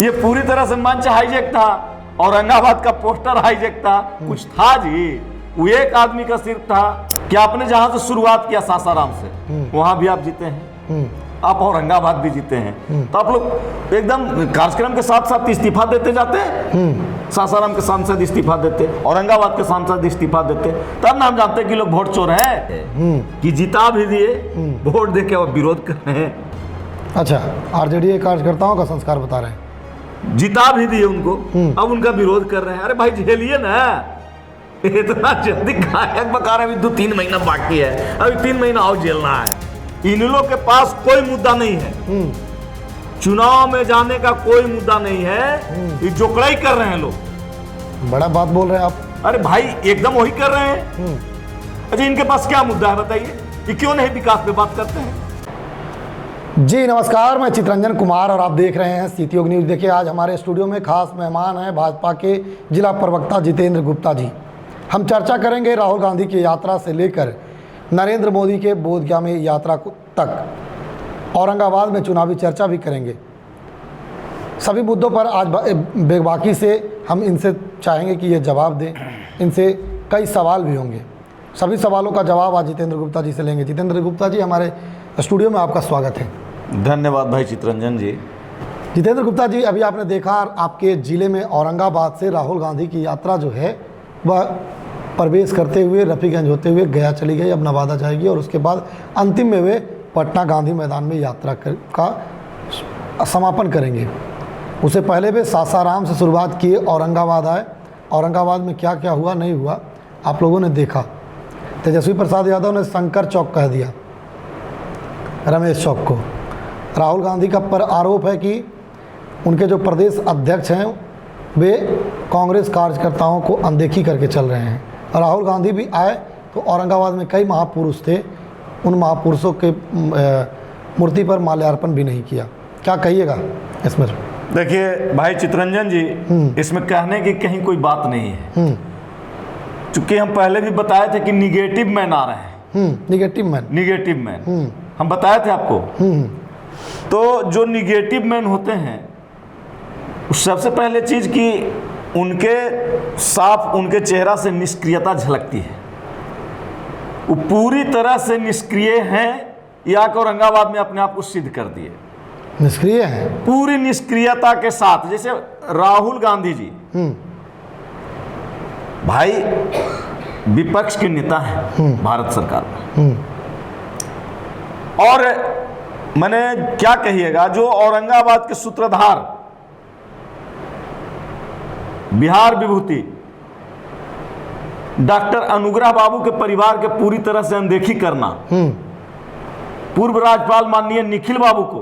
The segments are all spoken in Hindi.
ये पूरी तरह से मंच हाईजेक था, औरंगाबाद का पोस्टर हाईजेक था। कुछ था जी, वो एक आदमी का सिर्फ था कि आपने जहां से शुरुआत किया सासाराम से, वहां भी आप जीते हैं, आप औरंगाबाद भी जीते हैं। तो आप लोग एकदम कार्यक्रम के साथ साथ इस्तीफा देते जाते हैं। सासाराम के सांसद इस्तीफा देते, औरंगाबाद के सांसद इस्तीफा देते, तब ना हम जानते हैं कि लोग वोट चोर हैं, कि जिता भी दिए, वोट दे के वो विरोध कर रहे हैं। अच्छा, आरजेडी के कार्यकर्ताओं का संस्कार बता रहे हैं, जिता भी दिए उनको, अब उनका विरोध कर रहे हैं। अरे भाई झेलिए ना, इतना जल्दी गायक बका रहे हैं, अभी 2-3 महीना बाकी है, अभी 3 महीना और झेलना है। इन लोग के पास कोई मुद्दा नहीं है, चुनाव में जाने का कोई मुद्दा नहीं है, ये जोकड़ाई कर रहे हैं लोग। बड़ा बात बोल रहे हैं आप। अरे भाई एकदम वही कर रहे हैं। अच्छा, इनके पास क्या मुद्दा है बताइए, ये क्यों नहीं विकास पे बात करते हैं? जी नमस्कार, मैं चितरंजन कुमार और आप देख रहे हैं सिटी योग न्यूज़। देखिए, आज हमारे स्टूडियो में खास मेहमान हैं भाजपा के जिला प्रवक्ता जितेंद्र गुप्ता जी। हम चर्चा करेंगे राहुल गांधी की यात्रा से लेकर नरेंद्र मोदी के बोधगया यात्रा तक, औरंगाबाद में चुनावी चर्चा भी करेंगे। सभी मुद्दों पर आज बेबाकी से हम इनसे चाहेंगे कि ये जवाब दें। इनसे कई सवाल भी होंगे, सभी सवालों का जवाब आज जितेंद्र गुप्ता जी से लेंगे। जितेंद्र गुप्ता जी, हमारे स्टूडियो में आपका स्वागत है। धन्यवाद भाई चितरंजन जी। जितेंद्र गुप्ता जी, अभी आपने देखा आपके ज़िले में औरंगाबाद से राहुल गांधी की यात्रा जो है वह प्रवेश करते हुए रफ़ीगंज होते हुए गया चली गई, अब नवादा जाएगी और उसके बाद अंतिम में वे पटना गांधी मैदान में यात्रा का समापन करेंगे। उससे पहले वे सासाराम से शुरुआत किए, औरंगाबाद आए। औरंगाबाद में क्या क्या हुआ नहीं हुआ आप लोगों ने देखा। तेजस्वी प्रसाद यादव ने शंकर चौक कह दिया रमेश चौक को। राहुल गांधी का पर आरोप है कि उनके जो प्रदेश अध्यक्ष हैं वे कांग्रेस कार्यकर्ताओं को अनदेखी करके चल रहे हैं। राहुल गांधी भी आए तो औरंगाबाद में कई महापुरुष थे, उन महापुरुषों के मूर्ति पर माल्यार्पण भी नहीं किया। क्या कहिएगा इसमें? देखिए भाई चितरंजन जी, इसमें कहने की कहीं कोई बात नहीं है, चूंकि हम पहले भी बताए थे कि निगेटिव मैन आ रहे हैं। निगेटिव मैन हम बताए थे आपको। तो जो निगेटिव मैन होते हैं, सबसे पहले चीज की उनके साफ उनके चेहरा से निष्क्रियता झलकती है। वो पूरी तरह से निष्क्रिय हैं या औरंगाबाद में अपने आप को सिद्ध कर दिए। निष्क्रिय हैं, पूरी निष्क्रियता के साथ। जैसे राहुल गांधी जी भाई विपक्ष के नेता हैं भारत सरकार में, और मैंने क्या कहिएगा, जो औरंगाबाद के सूत्रधार, बिहार विभूति डॉक्टर अनुग्रह बाबू के परिवार के पूरी तरह से अनदेखी करना, पूर्व राज्यपाल माननीय निखिल बाबू को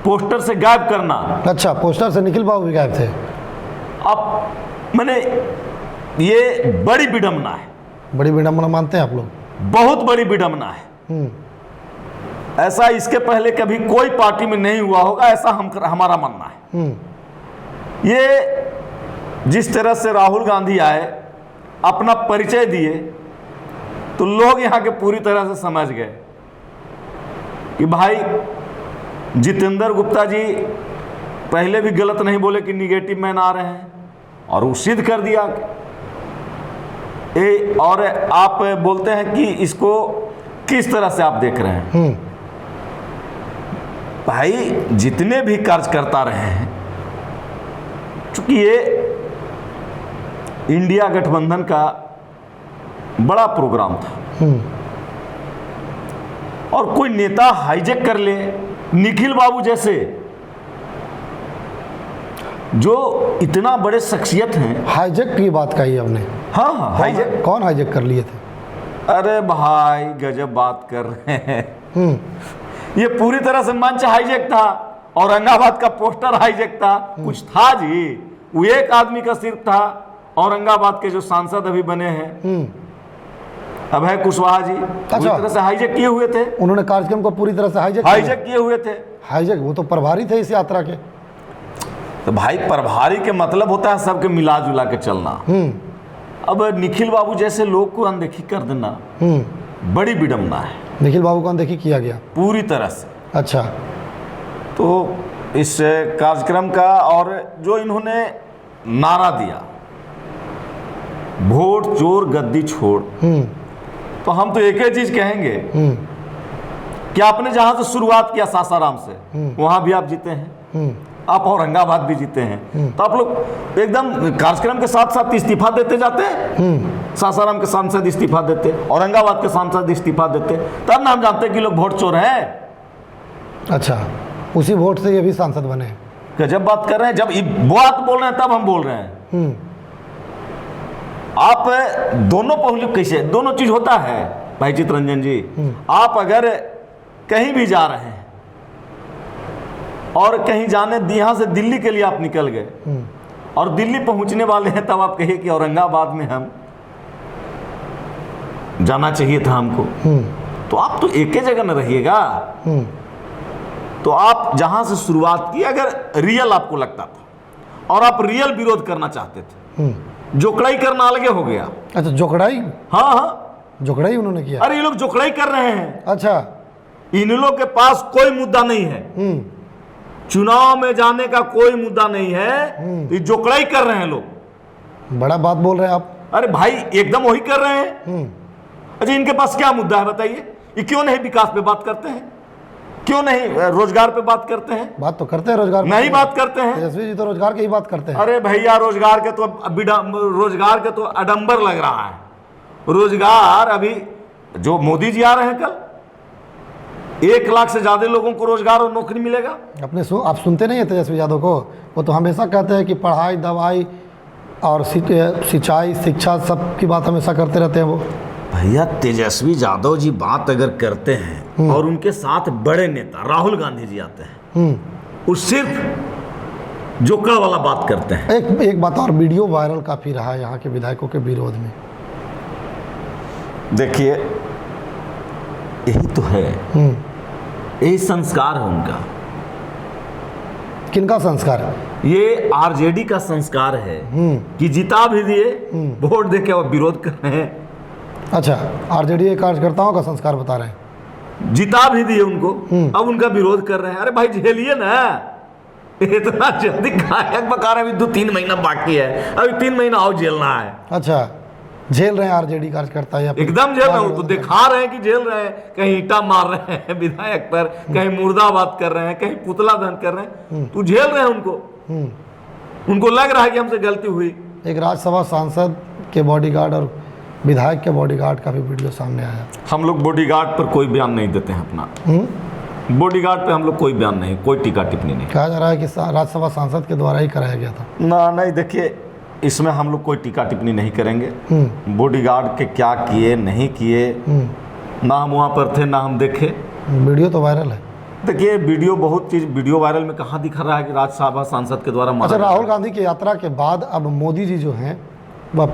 पोस्टर से गायब करना। अच्छा, पोस्टर से निखिल बाबू भी गायब थे। अब मैंने ये बड़ी विडंबना है। बड़ी विडंबना मानते हैं आप लोग? बहुत बड़ी विडंबना है। ऐसा इसके पहले कभी कोई पार्टी में नहीं हुआ होगा, ऐसा हमारा मानना है। ये जिस तरह से राहुल गांधी आए, अपना परिचय दिए, तो लोग यहाँ के पूरी तरह से समझ गए कि भाई जितेंद्र गुप्ता जी पहले भी गलत नहीं बोले कि निगेटिव मैन आ रहे हैं, और वो सिद्ध कर दिया। और आप बोलते हैं कि इसको किस तरह से आप देख रहे हैं? भाई जितने भी कार्यकर्ता रहे हैं, चूंकि ये इंडिया गठबंधन का बड़ा प्रोग्राम था, और कोई नेता हाईजेक कर ले, निखिल बाबू जैसे जो इतना बड़े शख्सियत हैं। हाईजेक की बात कही आपने? हाँ, हाईजेक। कौन हाईजेक कर लिए थे? अरे भाई गजब बात कर रहे हैं। ये पूरी तरह से मंच हाईजेक था, औरंगाबाद का पोस्टर हाईजेक था। कुछ था जी, वो एक आदमी का सिर्फ था, औरंगाबाद के जो सांसद अभी बने हैं अभय कुशवाहा जी, पूरी तरह से हाईजेक किए हुए थे। उन्होंने कार्यक्रम को पूरी तरह से हाईजेक किए हुए थे। हाईजेक, वो तो प्रभारी थे इस यात्रा के। तो भाई प्रभारी के मतलब होता है सबके मिला जुला के चलना। अब निखिल बाबू जैसे लोग को अनदेखी कर देना बड़ी विडंबना है। निखिल बाबू को अनदेखी किया गया पूरी तरह से। अच्छा, तो इस कार्यक्रम का, और जो इन्होंने नारा दिया, वोट चोर गद्दी छोड़, तो हम तो एक ही चीज कहेंगे कि आपने जहां से शुरुआत किया सासाराम से, वहां भी आप जीते हैं, आप औरंगाबाद भी जीते हैं, तो आप लोग एकदम कार्यक्रम के साथ साथ इस्तीफा देते जाते हैं। सासाराम के सांसद इस्तीफा देते, औरंगाबाद के सांसद इस्तीफा देते, तब ना हम जानते हैं कि लोग वोट चोर हैं। अच्छा, उसी वोट से ये भी सांसद बने। गजब बात कर रहे हैं। जब बात बोल रहे हैं तब हम बोल रहे हैं। आप दोनों पहलू कैसे, दोनों चीज होता है भाई चितरंजन जी। आप अगर कहीं भी जा रहे हैं और कहीं जाने, यहाँ से दिल्ली के लिए आप निकल गए और दिल्ली पहुंचने वाले हैं, तब आप कहिए कि औरंगाबाद में हम जाना चाहिए था हमको, तो आप तो एक ही जगह न रहिएगा। तो आप जहां से शुरुआत की, अगर रियल आपको लगता था और आप रियल विरोध करना चाहते थे, जोकड़ाई करना अलग हो गया। अच्छा, जोकड़ाई? हाँ हाँ, जोकड़ाई उन्होंने किया। अरे ये लोग जोकड़ाई कर रहे हैं। अच्छा, इन लोग के पास कोई मुद्दा नहीं है, चुनाव में जाने का कोई मुद्दा नहीं है, तो जोकड़ाई कर रहे हैं लोग। बड़ा बात बोल रहे हैं आप। अरे भाई एकदम वही कर रहे हैं। अच्छा, इनके पास क्या मुद्दा है बताइए? ये क्यों नहीं विकास पे बात करते हैं, क्यों नहीं रोजगार पे बात करते हैं? बात तो करते हैं रोजगार, नहीं बात करते हैं। तेजस्वी जी तो रोजगार की ही बात करते हैं। अरे भैया, रोजगार के तो अडंबर लग रहा है। रोजगार अभी जो मोदी जी आ रहे हैं, कल 1 लाख से ज्यादा लोगों को रोजगार और नौकरी मिलेगा। आप सुनते नहीं है तेजस्वी यादव को? वो तो हमेशा कहते हैं कि पढ़ाई, दवाई और सिंचाई, शिक्षा, सब की बात हमेशा करते रहते हैं वो। भैया, तेजस्वी यादव जी बात अगर करते हैं और उनके साथ बड़े नेता राहुल गांधी जी आते हैं, वो सिर्फ जोकर वाला बात करते हैं। एक बात और, वीडियो वायरल काफी रहा है यहाँ के विधायकों के विरोध में। देखिए, यही तो है, यही संस्कार है उनका। किनका संस्कार है? ये आरजेडी का संस्कार है कि जिता भी दिए, वोट देके वो विरोध कर रहे हैं। अच्छा, आरजेडी के कार्यकर्ताओं का संस्कार बता रहे हैं। जिता भी दिए उनको, अब उनका विरोध कर रहे हैं। अरे भाई झेलिए ना, इतना जल्दी गायक बका रहे हैं। अभी 2-3 महीना बाकी है, अभी 3 महीना और झेलना है। अच्छा, झेल रहे हैं आरजेडी कार्यकर्ता? या एकदम झेल रहे हैं, तो दिखा रहे हैं कि झेल रहे हैं। कहीं ईंटा मार रहे हैं विधायक पर, कहीं मुर्दाबाद कर रहे हैं, कहीं पुतला दहन कर रहे हैं, तो झेल रहे हैं उनको। उनको लग रहा है कि हमसे गलती हुई। एक राज्यसभा सांसद के बॉडीगार्ड और विधायक के बॉडीगार्ड का भी वीडियो सामने आया। हम लोग बॉडीगार्ड पर कोई बयान नहीं देते हैं अपना। बॉडीगार्ड पे हम लोग कोई बयान नहीं, कोई टीका टिप्पणी नहीं। कहा जा रहा है कि राज्यसभा सांसद के द्वारा ही कराया गया था। ना नहीं, देखिए, इसमें हम लोग कोई टीका टिप्पणी नहीं करेंगे। बॉडीगार्ड के क्या किए नहीं किए, ना हम वहाँ पर थे, ना हम देखे। वीडियो तो वायरल है। देखिए, वीडियो बहुत चीज, वीडियो वायरल में कहाँ दिखा रहा है कि राज्यसभा सांसद के द्वारा मारा। अच्छा, राहुल गांधी की यात्रा के बाद अब मोदी जी जो हैं वह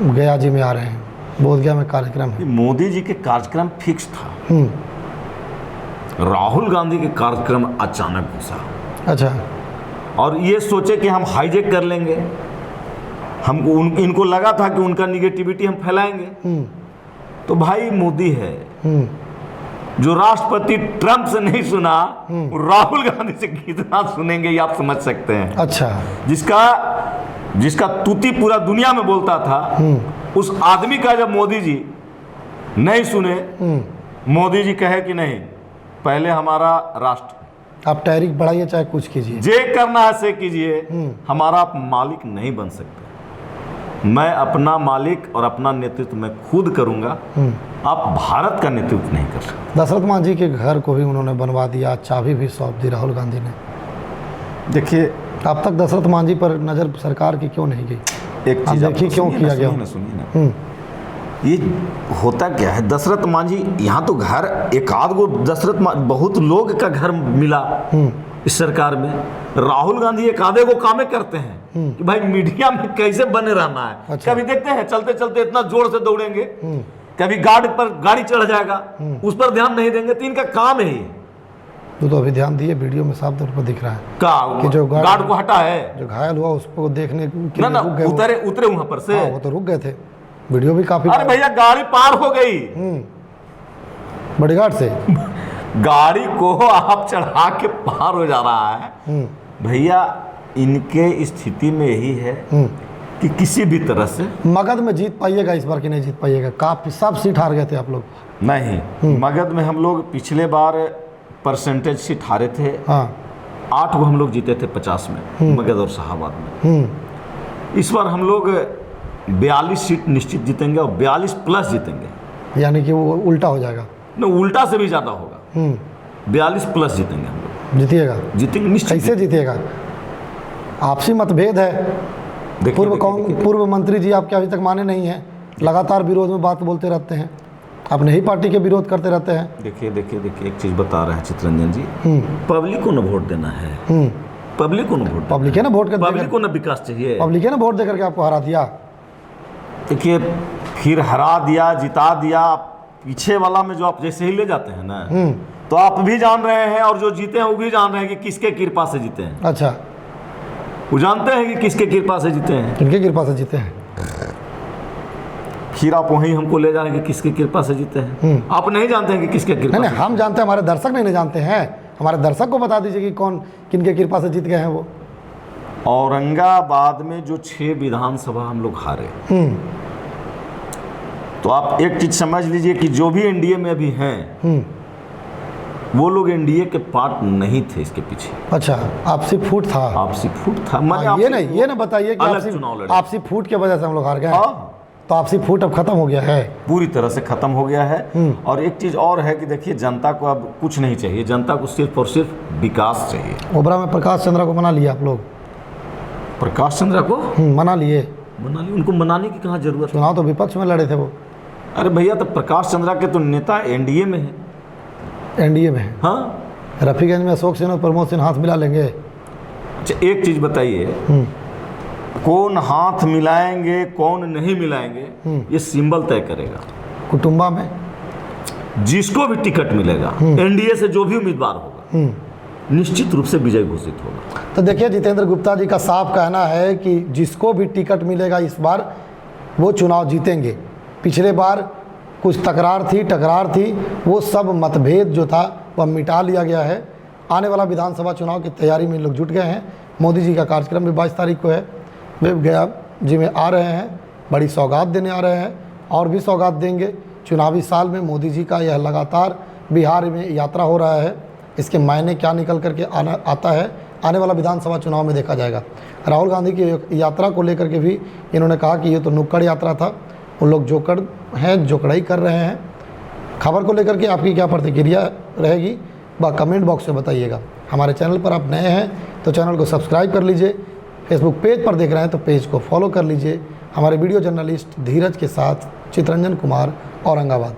गया जी में आ रहे हैं, बोधगया में कार्यक्रम है। मोदी जी के कार्यक्रम फिक्स था, राहुल गांधी के कार्यक्रम अचानक घुसा। अच्छा, और ये सोचे कि हम हाईजेक कर लेंगे, हमको इनको लगा था कि उनका निगेटिविटी हम फैलाएंगे। तो भाई मोदी है, जो राष्ट्रपति ट्रंप से नहीं सुना, राहुल गांधी से कितना सुनेंगे ये आप समझ सकते हैं। अच्छा, जिसका तूती पूरा दुनिया में बोलता था, उस आदमी का जब मोदी जी नहीं सुने, मोदी जी कहे कि नहीं, पहले हमारा राष्ट्र, आप टैरिफ बढ़ाइए चाहे कुछ कीजिए, जे करना है से कीजिए, हमारा आप मालिक नहीं बन सकते। मैं अपना मालिक और अपना नेतृत्व मैं खुद करूंगा, आप भारत का नेतृत्व नहीं कर सकते। दशरथ मांझी के घर को भी उन्होंने बनवा दिया, चाबी भी सौंप दी राहुल गांधी ने। देखिए, अब तक दशरथ मांझी पर नजर सरकार की क्यों नहीं गई? एक चीज देखिए क्यों किया गया। सुनिए ना, ये होता क्या है, दशरथ मांझी यहाँ तो घर एक आध गो बहुत लोग का घर मिला इस सरकार में। राहुल गांधी एक आधे को कामे करते हैं कि भाई मीडिया में कैसे बने रहना है। अच्छा। कभी देखते हैं चलते चलते इतना जोर से दौड़ेंगे, कभी गार्ड पर गाड़ी चढ़ जाएगा, उस पर ध्यान नहीं देंगे। तो इनका काम है ये। तो अभी ध्यान दिए, वीडियो में साफ तौर पर दिख रहा है कि जो गार्ड को हटा है, जो घायल हुआ उसको देखने ना उतरे वहां पर से। वो तो रुक गए थे, वीडियो भी काफी। अरे भैया, गाड़ी पार हो गई बॉडीगार्ड से। गाड़ी को आप चढ़ा के पार हो जा रहा है। भैया इनके स्थिति में यही है कि किसी भी तरह से मगध में जीत पाइएगा इस बार कि नहीं जीत पाइएगा? काफी सब सीट हार गए थे आप लोग। नहीं, मगध में हम लोग पिछले बार परसेंटेज सीट हारे थे। हाँ 8 को हम लोग जीते थे 50 में, मगध और शाहाबाद में। इस बार हम लोग 42 सीट निश्चित जीतेंगे और 42 प्लस जीतेंगे, यानी कि वो उल्टा हो जाएगा। न उल्टा से भी ज़्यादा होगा। 42 प्लस जीतेंगे हम लोग। जीतिएगा? जीतेंगे निश्चित। कैसे जीतिएगा? आपसी मतभेद है। पूर्व मंत्री जी आपके अभी तक माने नहीं हैं, लगातार विरोध में बात बोलते रहते हैं, अपने ही पार्टी के विरोध करते रहते हैं। देखिए एक चीज़ बता रहे हैं चित्ररंजन जी, पब्लिक को न वोट देना है। पब्लिक को न वोट, पब्लिक है ना वोट कर, पब्लिक को न विकास चाहिए। पब्लिक है ना वोट देकर के आपको हरा दिया। देखिए फिर हरा दिया, जिता दिया, पीछे वाला में जो आप जैसे ही ले जाते हैं ना, तो आप भी जान रहे हैं और जो जीते हैं वो भी जान रहे हैं कि किसके कृपा से जीते हैं। अच्छा, वो जानते हैं कि किसके कृपा से जीते हैं, किनके कृपा से जीते हैं। फिर आप वहीं हमको ले जा रहे हैं कि किसके कृपा से जीते हैं। आप नहीं जानते हैं कि किसके कृपा नहीं, हम जानते हैं, हमारे दर्शक नहीं जानते हैं। हमारे दर्शक को बता दीजिए कि कौन किनके कृपा से जीत गए हैं वो। औरंगाबाद में जो 6 विधानसभा हम लोग हारे, तो आप एक चीज समझ लीजिए कि जो भी एनडीए में अभी हैं, वो लोग एनडीए के पार्ट नहीं थे इसके पीछे। अच्छा, आपसी फूट था। आपसी फूट था। ये ना बताइए कि आपसी फूट की वजह से हम लोग हार गए। तो आपसी फूट अब खत्म हो गया है, पूरी तरह से खत्म हो गया है। और एक चीज और है कि देखिए जनता को अब कुछ नहीं चाहिए, जनता को सिर्फ और सिर्फ विकास चाहिए। ओबरा में प्रकाश चंद्रा को मना लिया आप लोग? प्रकाश चंद्रा को मना लिए? उनको मनाने की कहाँ जरूरत है? चुनाव तो विपक्ष में लड़े थे वो। अरे भैया, तो प्रकाश चंद्रा के तो नेता एनडीए में है। एनडीए में है? हाँ। रफीगंज में अशोक सिंह और प्रमोद सिंह हाथ मिला लेंगे? अच्छा एक चीज बताइए, कौन हाथ मिलाएंगे कौन नहीं मिलाएंगे, ये सिंबल तय करेगा। कुटुंबा में जिसको भी टिकट मिलेगा, एनडीए से जो भी उम्मीदवार होगा, निश्चित रूप से विजय घोषित होगा। तो देखिए, जितेंद्र गुप्ता जी का साफ कहना है कि जिसको भी टिकट मिलेगा इस बार वो चुनाव जीतेंगे। पिछले बार कुछ टकरार थी, वो सब मतभेद जो था वह मिटा लिया गया है। आने वाला विधानसभा चुनाव की तैयारी में लोग जुट गए हैं। मोदी जी का कार्यक्रम भी 22 तारीख को है। वे गया जी में आ रहे हैं, बड़ी सौगात देने आ रहे हैं और भी सौगात देंगे। चुनावी साल में मोदी जी का यह लगातार बिहार में यात्रा हो रहा है, इसके मायने क्या निकल करके आता है आने वाला विधानसभा चुनाव में देखा जाएगा। राहुल गांधी की यात्रा को लेकर के भी इन्होंने कहा कि ये तो नुक्कड़ यात्रा था, उन लोग जोकड़ हैं, जोकड़ाई कर रहे हैं। खबर को लेकर के आपकी क्या प्रतिक्रिया रहेगी वह कमेंट बॉक्स में बताइएगा। हमारे चैनल पर आप नए हैं तो चैनल को सब्सक्राइब कर लीजिए। फेसबुक पेज पर देख रहे हैं तो पेज को फॉलो कर लीजिए। हमारे वीडियो जर्नलिस्ट धीरज के साथ चित्ररंजन कुमार, औरंगाबाद।